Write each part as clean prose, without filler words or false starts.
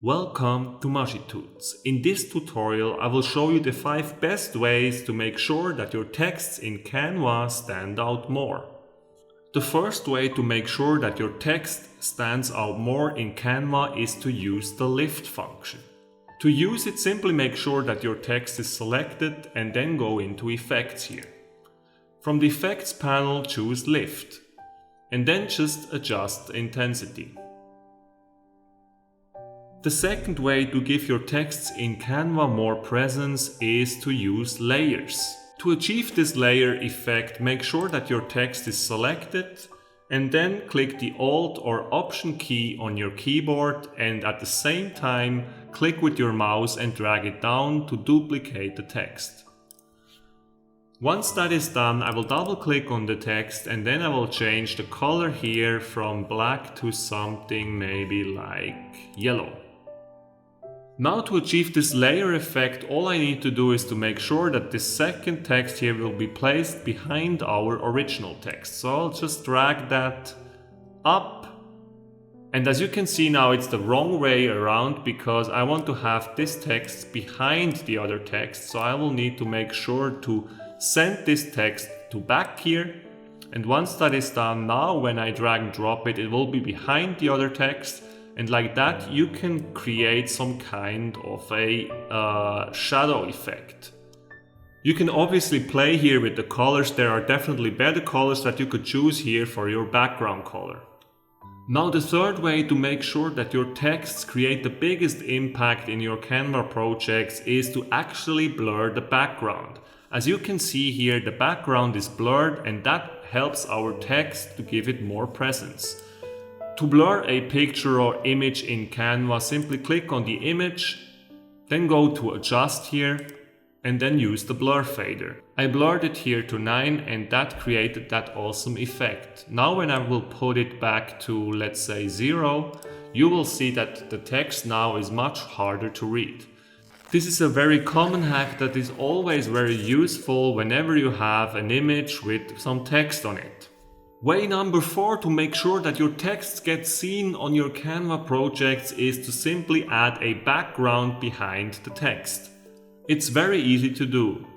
Welcome to Magitudes. In this tutorial I will show you the 5 best ways to make sure that your texts in Canva stand out more. The first way to make sure that your text stands out more in Canva is to use the lift function. To use it, simply make sure that your text is selected and then go into Effects here. From the Effects panel, choose Lift and then just adjust the intensity. The second way to give your texts in Canva more presence is to use layers. To achieve this layer effect, make sure that your text is selected and then click the Alt or Option key on your keyboard and at the same time click with your mouse and drag it down to duplicate the text. Once that is done, I will double click on the text and then I will change the color here from black to something maybe like yellow. Now to achieve this layer effect, all I need to do is to make sure that this second text here will be placed behind our original text. So I'll just drag that up. And as you can see now, it's the wrong way around because I want to have this text behind the other text. So I will need to make sure to send this text to back here. And once that is done, now when I drag and drop it, it will be behind the other text. And like that, you can create some kind of a shadow effect. You can obviously play here with the colors. There are definitely better colors that you could choose here for your background color. Now the third way to make sure that your texts create the biggest impact in your Canva projects is to actually blur the background. As you can see here, the background is blurred and that helps our text to give it more presence. To blur a picture or image in Canva, simply click on the image, then go to Adjust here, and then use the blur fader. I blurred it here to 9 and that created that awesome effect. Now when I will put it back to, let's say, 0, you will see that the text now is much harder to read. This is a very common hack that is always very useful whenever you have an image with some text on it. Way number 4 to make sure that your texts get seen on your Canva projects is to simply add a background behind the text. It's very easy to do.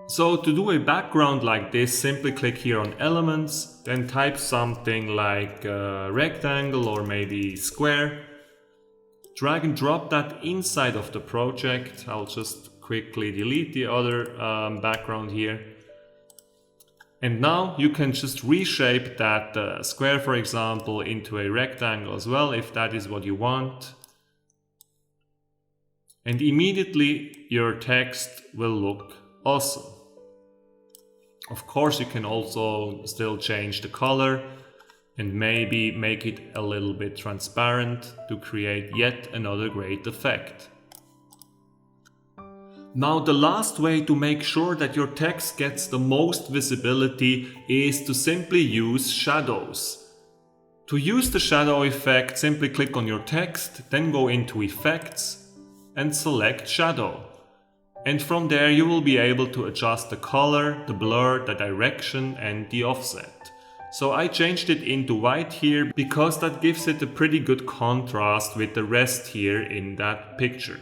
So to do a background like this, simply click here on Elements, then type something like rectangle or maybe square. Drag and drop that inside of the project. I'll just quickly delete the other background here. And now you can just reshape that square, for example, into a rectangle as well, if that is what you want. And immediately your text will look awesome. Of course, you can also still change the color and maybe make it a little bit transparent to create yet another great effect. Now the last way to make sure that your text gets the most visibility is to simply use shadows. To use the shadow effect, simply click on your text, then go into Effects and select Shadow. And from there you will be able to adjust the color, the blur, the direction and the offset. So I changed it into white here because that gives it a pretty good contrast with the rest here in that picture.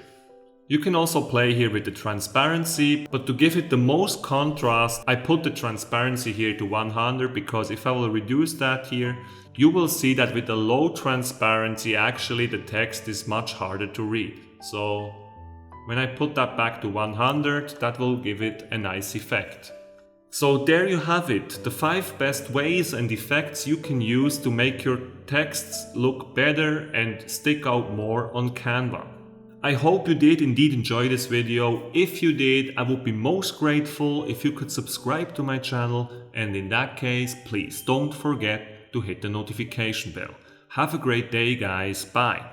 You can also play here with the transparency, but to give it the most contrast, I put the transparency here to 100 because if I will reduce that here, you will see that with the low transparency, actually the text is much harder to read. So when I put that back to 100, that will give it a nice effect. So there you have it, the 5 best ways and effects you can use to make your texts look better and stick out more on Canva. I hope you did indeed enjoy this video. If you did, I would be most grateful if you could subscribe to my channel, and in that case, please don't forget to hit the notification bell. Have a great day, guys. Bye.